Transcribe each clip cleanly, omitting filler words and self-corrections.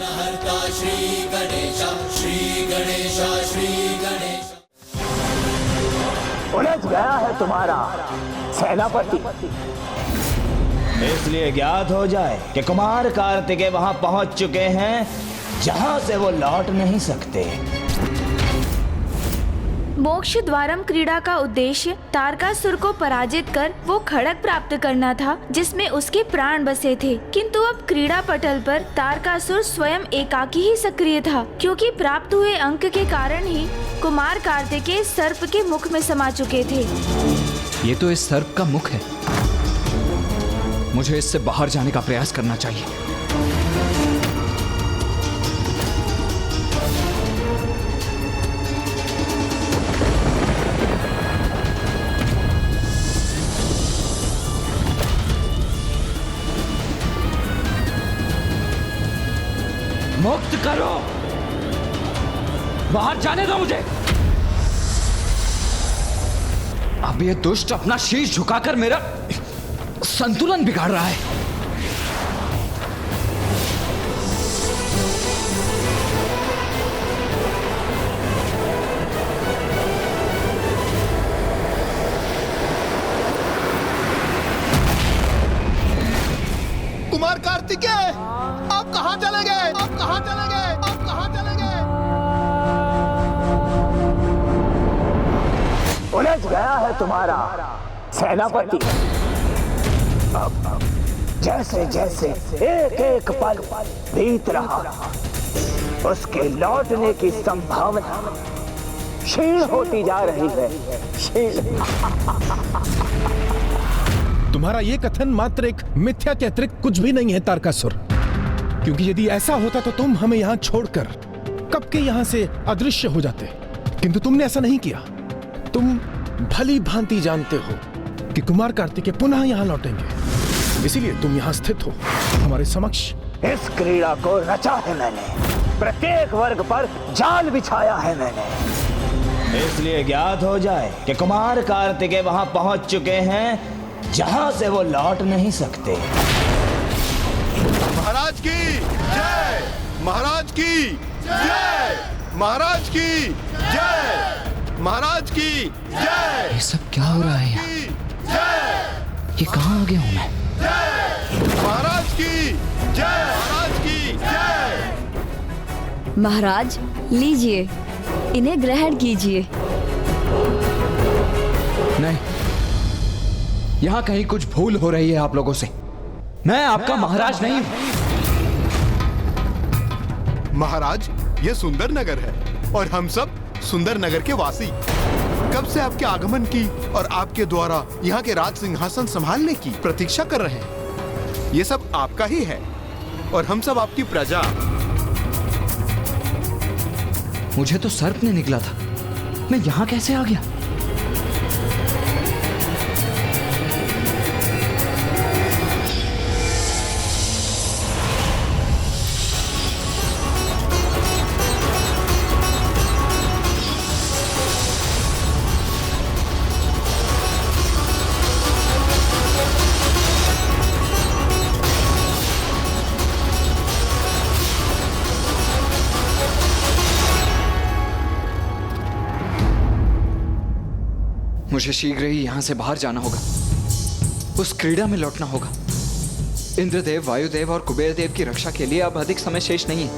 विघ्नहर्ता श्री गणेश, श्री गणेश, श्री गणेश। उलझ गया है तुम्हारा सेनापति। इसलिए ज्ञात हो जाए कि कुमार कार्तिकेय वहां पहुंच चुके हैं जहां से वो लौट नहीं सकते। मोक्ष द्वारम क्रीड़ा का उद्देश्य तारकासुर को पराजित कर वो खड़ग प्राप्त करना था जिसमें उसके प्राण बसे थे, किंतु अब क्रीड़ा पटल पर तारकासुर स्वयं एकाकी ही सक्रिय था, क्योंकि प्राप्त हुए अंक के कारण ही कुमार कार्तिकेय सर्प के मुख में समा चुके थे। ये तो इस सर्प का मुख है। मुझे इससे बाहर जाने का प्रयास करना चाहिए। मुक्त करो, बाहर जाने दो मुझे। अब ये दुष्ट अपना शीश झुकाकर मेरा संतुलन बिगाड़ रहा है। कुमार कार्तिकेय, आप कहां चले गए? आप कहां चले गए? आप कहां चले गए? उलझ गया है तुम्हारा सेनापति। अब जैसे जैसे एक एक पल बीत रहा, उसके लौटने की संभावना क्षीण होती जा रही है। क्षीण। तुम्हारा ये कथन मात्र एक मिथ्या के अतिरिक्त कुछ भी नहीं है तारकासुर, क्योंकि यदि ऐसा होता तो तुम हमें यहाँ छोड़कर कब के यहाँ से अदृश्य हो जाते, किंतु तुमने ऐसा नहीं किया। तुम भली भांति जानते हो कि कुमार कार्तिकेय पुनः यहाँ लौटेंगे, इसीलिए तुम यहाँ स्थित हो हमारे समक्ष। इस क्रीड़ा को रचा है मैंने, प्रत्येक वर्ग पर जाल बिछाया है मैंने, इसलिए ज्ञात हो जाए कि कुमार कार्तिकेय वहां पहुंच चुके हैं जहां से वो लौट नहीं सकते। महाराज की जय, महाराज की जय, महाराज की जय, महाराज की जय। ये सब क्या हो रहा है यहाँ? ये कहाँ आ गया हूँ मैं? महाराज की जय, महाराज की जय। महाराज लीजिए, इन्हें ग्रहण कीजिए। नहीं, यहाँ कहीं कुछ भूल हो रही है आप लोगों से। मैं आपका महाराज नहीं हूँ। महाराज, ये सुंदर नगर है और हम सब सुंदर नगर के वासी। कब से आपके आगमन की और आपके द्वारा यहाँ के राज सिंहासन संभालने की प्रतीक्षा कर रहे हैं। ये सब आपका ही है और हम सब आपकी प्रजा। मुझे तो सर्प ने निकला था, मैं यहाँ कैसे आ गया? मुझे शीघ्र ही यहां से बाहर जाना होगा, उस क्रीड़ा में लौटना होगा। इंद्रदेव, वायुदेव और कुबेर देव की रक्षा के लिए अब अधिक समय शेष नहीं है।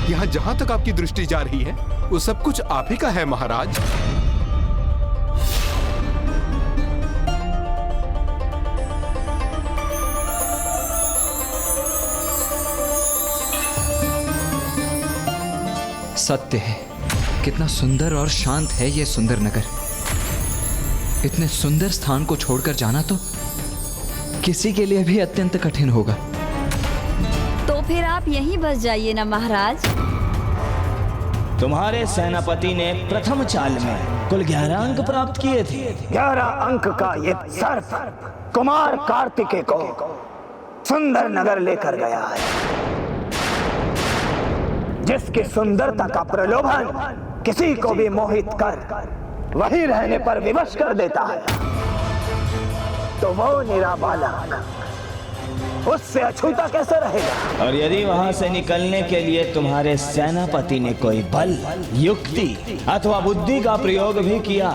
यहाँ जहाँ तक आपकी दृष्टि जा रही है वो सब कुछ आप ही का है महाराज। सत्य है, कितना सुंदर और शांत है ये सुंदर नगर। इतने सुंदर स्थान को छोड़कर जाना तो किसी के लिए भी अत्यंत कठिन होगा। तो फिर आप यहीं बस जाइए ना महाराज। तुम्हारे सेनापति ने प्रथम चाल में कुल 11 अंक प्राप्त किए थे। 11 अंक का ये सर्प कुमार कार्तिकेय को सुंदर नगर लेकर गया है, जिसकी सुंदरता का प्रलोभन किसी को भी मोहित कर वही रहने पर विवश कर देता है, तो वो निरा बालक उससे अछूता कैसे रहेगा? और यदि वहां से निकलने के लिए तुम्हारे सेनापति ने कोई बल, युक्ति अथवा बुद्धि का प्रयोग भी किया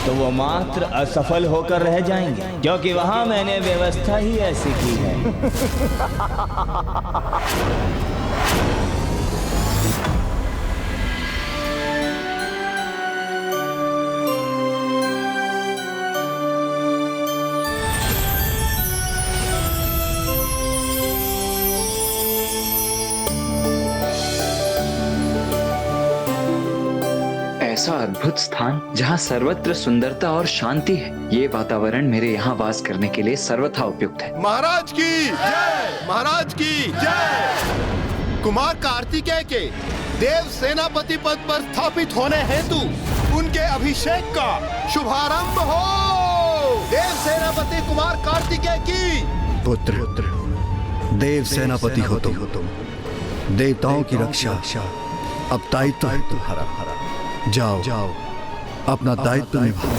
तो वो मात्र असफल होकर रह जाएंगे, क्योंकि वहां मैंने व्यवस्था ही ऐसी की है। ऐसा अद्भुत स्थान जहाँ सर्वत्र सुंदरता और शांति है, ये वातावरण मेरे यहाँ वास करने के लिए सर्वथा उपयुक्त है। महाराज की जय, महाराज की जय। कुमार कार्तिकेय के देव सेनापति पद पर स्थापित होने हेतु उनके अभिषेक का शुभारंभ हो। देव सेनापति कुमार कार्तिकेय की। पुत्र, देव सेनापति हो तुम, देवताओं की रक्षा अब दायित्व है तुम्हारा। जाओ अपना दायित्व निभाओ।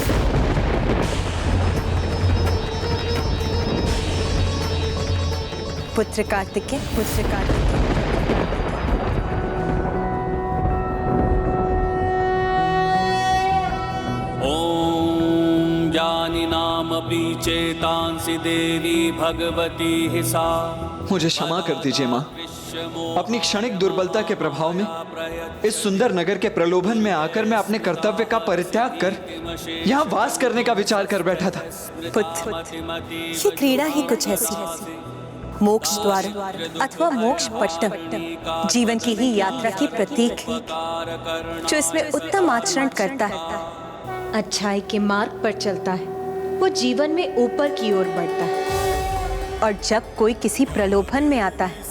पुत्र कार्तिकेय, ॐ ज्ञानिनामपि चेतांसि देवी भगवती हि सा। मुझे क्षमा कर दीजिए माँ, अपनी क्षणिक दुर्बलता के प्रभाव में इस सुंदर नगर के प्रलोभन में आकर मैं अपने कर्तव्य का परित्याग कर यहाँ वास करने का विचार कर बैठा था। पुत्र, ये क्रीड़ा ही कुछ ऐसी है, मोक्ष द्वार अथवा मोक्ष पट्टम जीवन की ही यात्रा की प्रतीक है। जो इसमें उत्तम आचरण करता है, अच्छाई के मार्ग पर चलता है, वो जीवन में ऊपर की ओर बढ़ता है। और जब कोई किसी प्रलोभन में आता है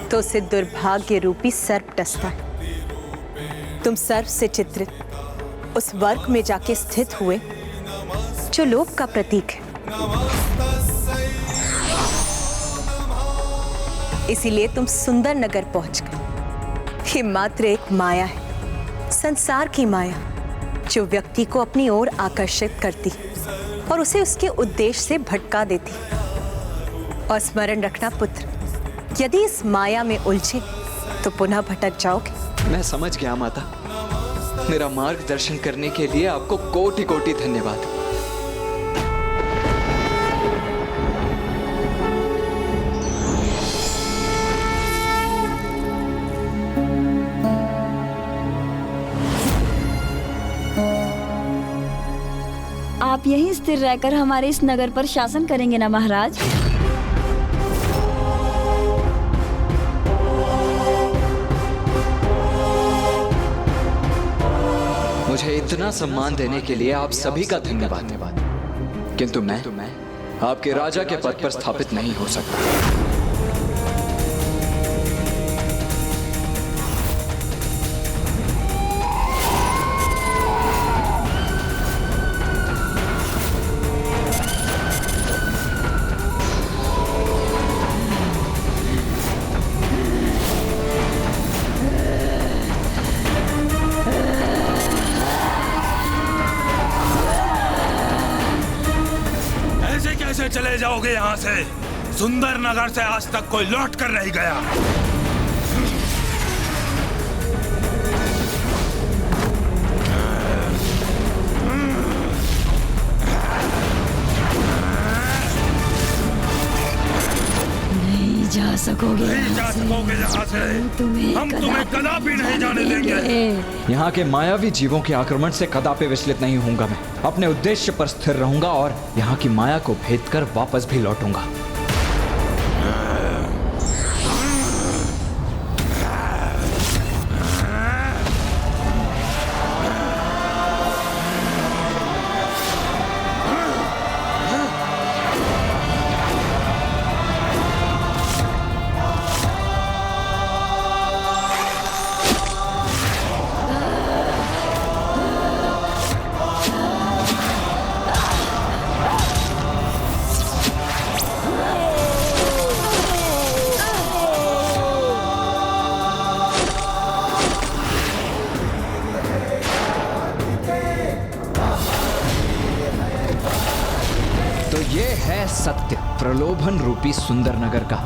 तो उसे दुर्भाग्य रूपी सर्प डसता है। तुम सर्प से चित्रित उस वर्ग में जाके स्थित हुए जो लोभ का प्रतीक है। इसीलिए तुम सुंदर नगर पहुंच गए। ये मात्र एक माया है, संसार की माया, जो व्यक्ति को अपनी ओर आकर्षित करती और उसे उसके उद्देश्य से भटका देती। और स्मरण रखना पुत्र, यदि इस माया में उलझे तो पुनः भटक जाओगे। मैं समझ गया माता, मेरा मार्गदर्शन करने के लिए आपको कोटि कोटि धन्यवाद। आप यहीं स्थिर रहकर हमारे इस नगर पर शासन करेंगे ना महाराज? मुझे इतना सम्मान देने के लिए आप सभी का धन्यवाद। किंतु मैं आपके राजा के पद पर स्थापित नहीं हो सकता। चले जाओगे यहाँ से? सुंदर नगर से आज तक कोई लौट कर नहीं गया। नहीं जा सकोगे यहाँ से। हम तुम्हें कदापि नहीं जाने देंगे। यहाँ के मायावी जीवों के आक्रमण से कदापि विचलित नहीं होऊंगा। मैं अपने उद्देश्य पर स्थिर रहूंगा और यहाँ की माया को भेद कर वापस भी लौटूंगा। है सत्य प्रलोभन रूपी सुंदर नगर का।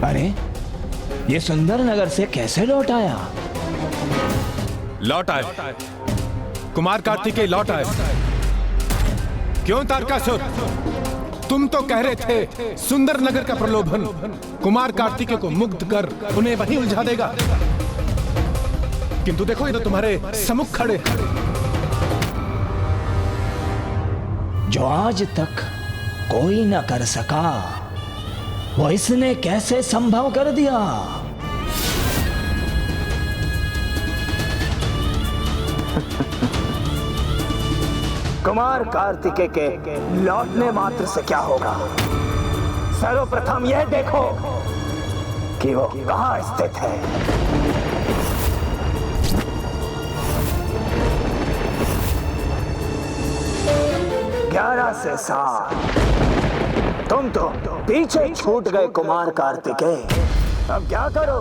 अरे ये सुंदर नगर से कैसे लौट आया? लौट आए, कुमार कार्तिकेय लौट आए। क्यों तारकासुर, तुम तो कह रहे थे सुंदर नगर का प्रलोभन कुमार कार्तिकेय को मुक्त कर उन्हें वहीं उलझा देगा, किंतु देखो ये तो तुम्हारे सम्मुख खड़े। जो आज तक कोई न कर सका वो इसने कैसे संभव कर दिया? कुमार कार्तिकेय के लौटने मात्र से क्या होगा? सर्वप्रथम यह देखो कि वो कहां स्थित है। 11 से 7 तुम तो पीछे छूट गए कुमार कार्तिकेय, अब क्या करो?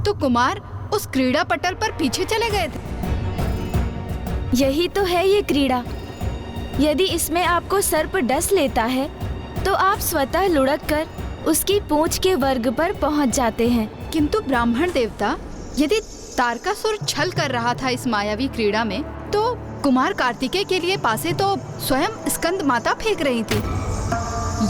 तो कुमार उस क्रीड़ा पटल पर पीछे चले गए थे। यही तो है ये क्रीड़ा। यदि इसमें आपको सर्प डस लेता है तो आप स्वतः लुढ़क कर उसकी पूंछ के वर्ग पर पहुंच जाते हैं। किंतु ब्राह्मण देवता, यदि तारकासुर छल कर रहा था इस मायावी क्रीड़ा में, तो कुमार कार्तिकेय के लिए पासे तो स्वयं स्कंद माता फेंक रही थी।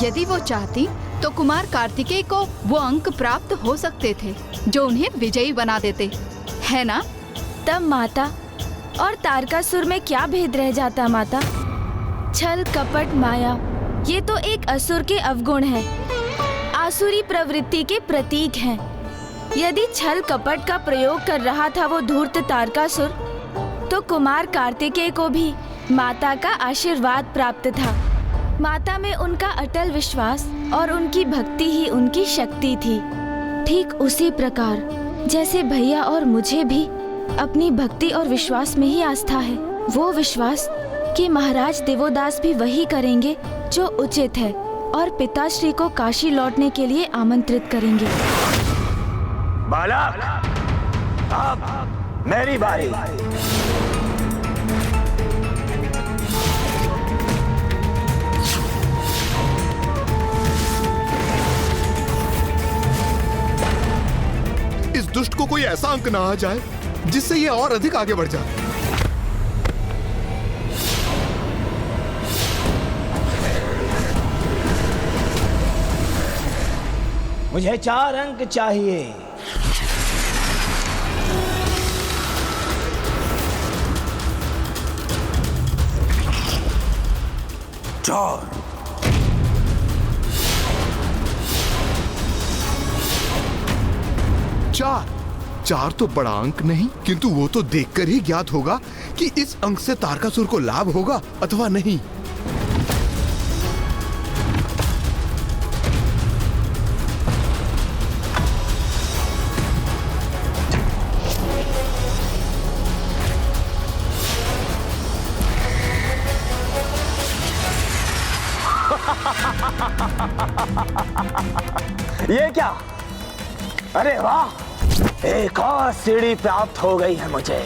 यदि वो चाहती तो कुमार कार्तिकेय को वो अंक प्राप्त हो सकते थे जो उन्हें विजयी बना देते, है ना? तब माता और तारकासुर में क्या भेद रह जाता माता? छल कपट माया ये तो एक असुर के अवगुण है, आसुरी प्रवृत्ति के प्रतीक हैं। यदि छल कपट का प्रयोग कर रहा था वो धूर्त तारकासुर, तो कुमार कार्तिकेय को भी माता का आशीर्वाद प्राप्त था। माता में उनका अटल विश्वास और उनकी भक्ति ही उनकी शक्ति थी। ठीक उसी प्रकार जैसे भैया और मुझे भी अपनी भक्ति और विश्वास में ही आस्था है, वो विश्वास कि महाराज देवोदास भी वही करेंगे जो उचित है और पिताश्री को काशी लौटने के लिए आमंत्रित करेंगे। बालक, अब मेरी बारी। इस दुष्ट को कोई ऐसा अंक ना आ जाए जिससे ये और अधिक आगे बढ़ जाए। मुझे 4 अंक चाहिए। 4 4 तो बड़ा अंक नहीं, किंतु वो तो देखकर ही ज्ञात होगा कि इस अंक से तारकासुर को लाभ होगा अथवा नहीं। ये क्या? अरे वाह, एक और सीढ़ी प्राप्त हो गई है मुझे।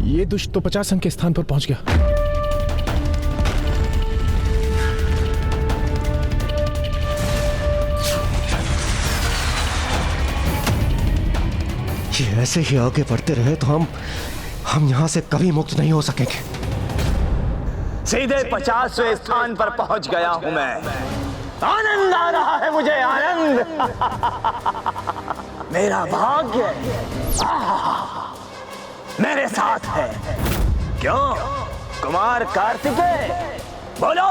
ये दुष्ट तो 50 अंक के स्थान पर पहुंच गया। ये ऐसे ही आगे बढ़ते रहे तो हम यहाँ से कभी मुक्त नहीं हो सकेंगे। सीधे 50वें स्थान पर पहुंच गया हूं मैं। आनंद आ रहा है मुझे, आनंद। मेरा भाग्य मेरे साथ है। क्यों कुमार कार्तिकेय, बोलो।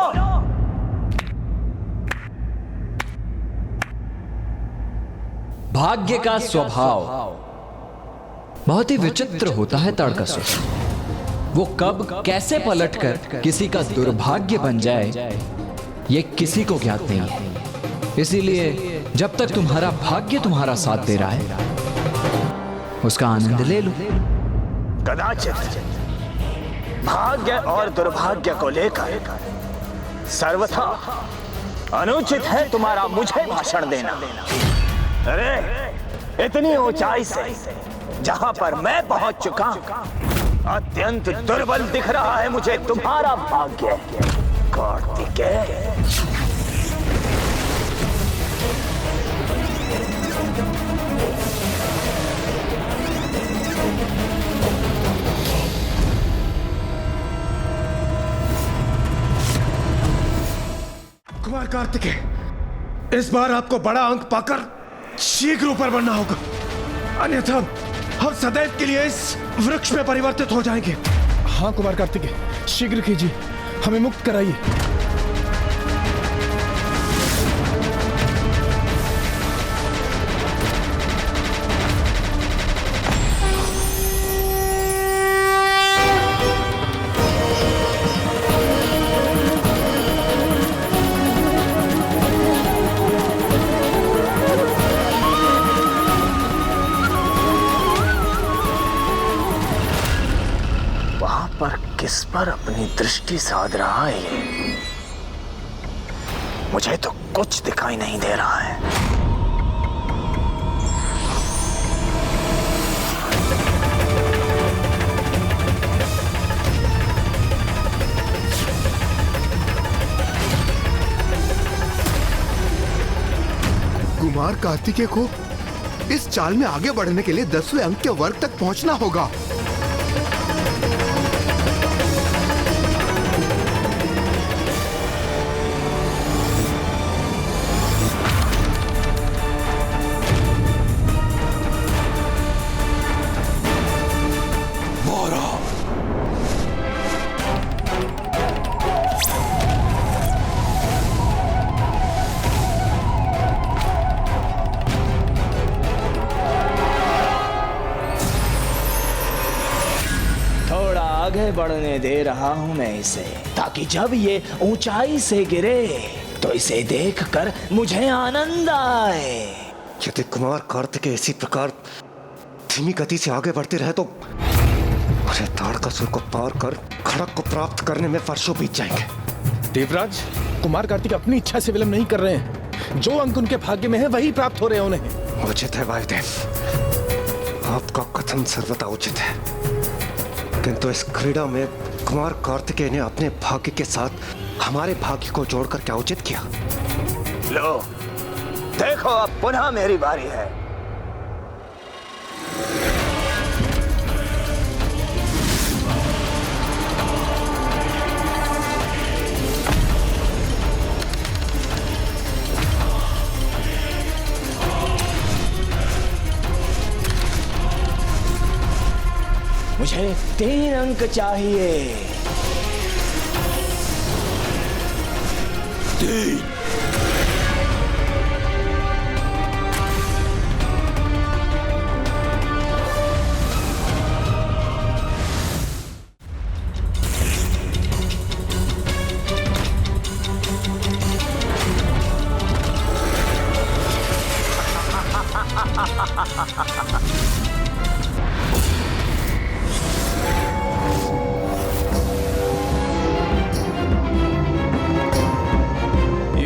भाग्य का स्वभाव बहुत ही विचित्र होता है तारकासुर। वो कब कैसे पलटकर किसी का दुर्भाग्य बन जाए ये किसी को ज्ञात नहीं। इसीलिए जब तक तुम्हारा भाग्य तुम्हारा साथ दे रहा है उसका आनंद ले लो। कदाचित भाग्य और दुर्भाग्य को लेकर सर्वथा अनुचित है तुम्हारा मुझे भाषण देना। अरे इतनी ऊंचाई से जहां पर मैं पहुंच चुका, अत्यंत दुर्बल दिख रहा है मुझे तुम्हारा भाग्य कार्तिकेय। कुमार कार्तिकेय, इस बार आपको बड़ा अंक पाकर शीघ्र ऊपर बढ़ना होगा, अन्यथा हम सदैव के लिए इस वृक्ष में परिवर्तित हो जाएंगे। हाँ कुमार कार्तिकेय, शीघ्र कीजिए, हमें मुक्त कराइए। किस पर अपनी दृष्टि साध रहा है ये? मुझे तो कुछ दिखाई नहीं दे रहा है। कुमार कार्तिकेय को इस चाल में आगे बढ़ने के लिए 10वें अंक के वर्ग तक पहुंचना होगा। आगे बढ़ने दे रहा हूं मैं इसे, ताकि जब ये ऊंचाई से गिरे तो इसे देखकर मुझे आनंद आए। यदि कुमार कार्तिकेय इसी प्रकार धीमी गति से आगे बढ़ते रहे तो अरे तारकासुर को पार कर खड़ग को प्राप्त करने में वर्षों बीत जाएंगे। देवराज, कुमार कार्तिकेय अपनी इच्छा से विलंब नहीं कर रहे हैं। जो अंक उनके भाग्य में है वही प्राप्त हो रहे हैं उन्हें। उचित है वायुदेव, आपका कथन सर्वथा उचित है, किंतु इस क्रीड़ा में कुमार कार्तिकेय ने अपने भाग्य के साथ हमारे भाग्य को जोड़कर क्या उचित किया? लो देखो, अब पुनः मेरी बारी है। मुझे 3 अंक चाहिए। 3।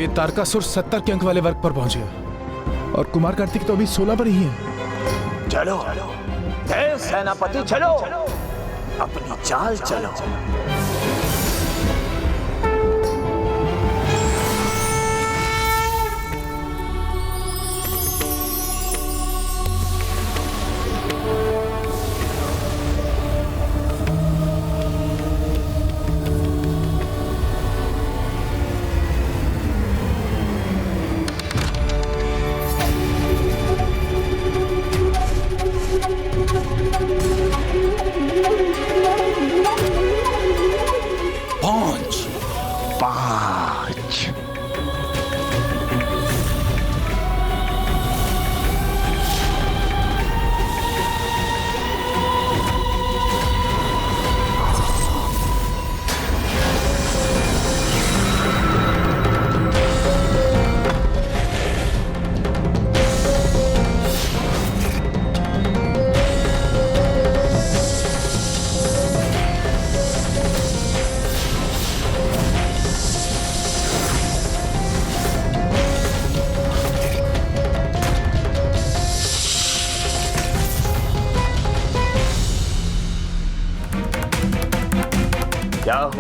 तारकासुर 70 के अंक वाले वर्ग पर पहुंचे और कुमार कार्तिकेय तो अभी 16 पर ही है। चलो देव सेनापति, चलो अपनी चाल चलो।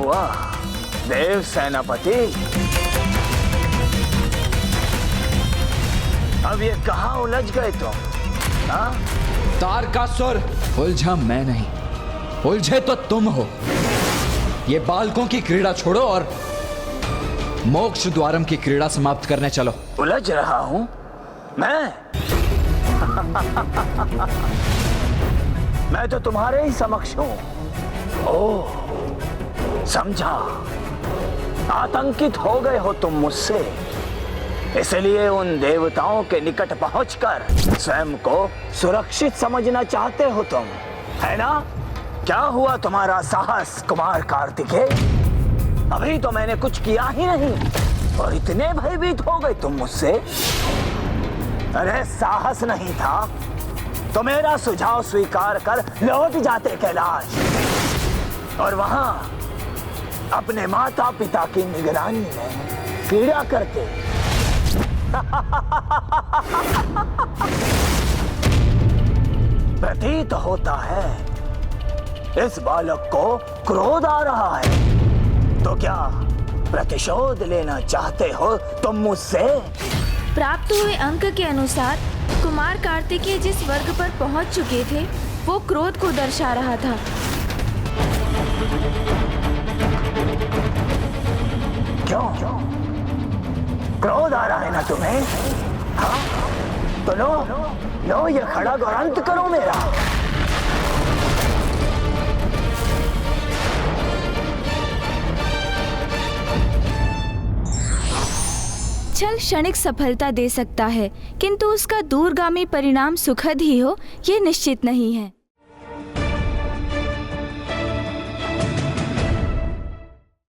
हुआ देव सेनापति? अब ये कहाँ उलझ गए तुम? हाँ? तारकासुर, उलझा मैं नहीं, उलझे तो तुम हो। ये बालकों की क्रीड़ा छोड़ो और मोक्ष द्वारम की क्रीड़ा समाप्त करने चलो। उलझ रहा हूं मैं? मैं तो तुम्हारे ही समक्ष हूं। ओह, समझा। आतंकित हो गए हो तुम मुझसे, इसलिए उन देवताओं के निकट पहुंचकर स्वयं को सुरक्षित समझना चाहते हो तुम, है ना? क्या हुआ तुम्हारा साहस कुमार कार्तिकेय? अभी तो मैंने कुछ किया ही नहीं और इतने भयभीत हो गए तुम मुझसे। अरे साहस नहीं था तो मेरा सुझाव स्वीकार कर लौट जाते कैलाश और वहां अपने माता पिता की निगरानी में क्रीड़ा करते। प्रतीत होता है इस बालक को क्रोध आ रहा है, तो क्या प्रतिशोध लेना चाहते हो तुम मुझसे? प्राप्त हुए अंक के अनुसार कुमार कार्तिकेय जिस वर्ग पर पहुंच चुके थे वो क्रोध को दर्शा रहा था। क्यों? क्रोध आ रहा है ना तुम्हें? हाँ? तो लो ये खड़ग और अंत करो मेरा। छल क्षणिक सफलता दे सकता है, किंतु उसका दूरगामी परिणाम सुखद ही हो ये निश्चित नहीं है।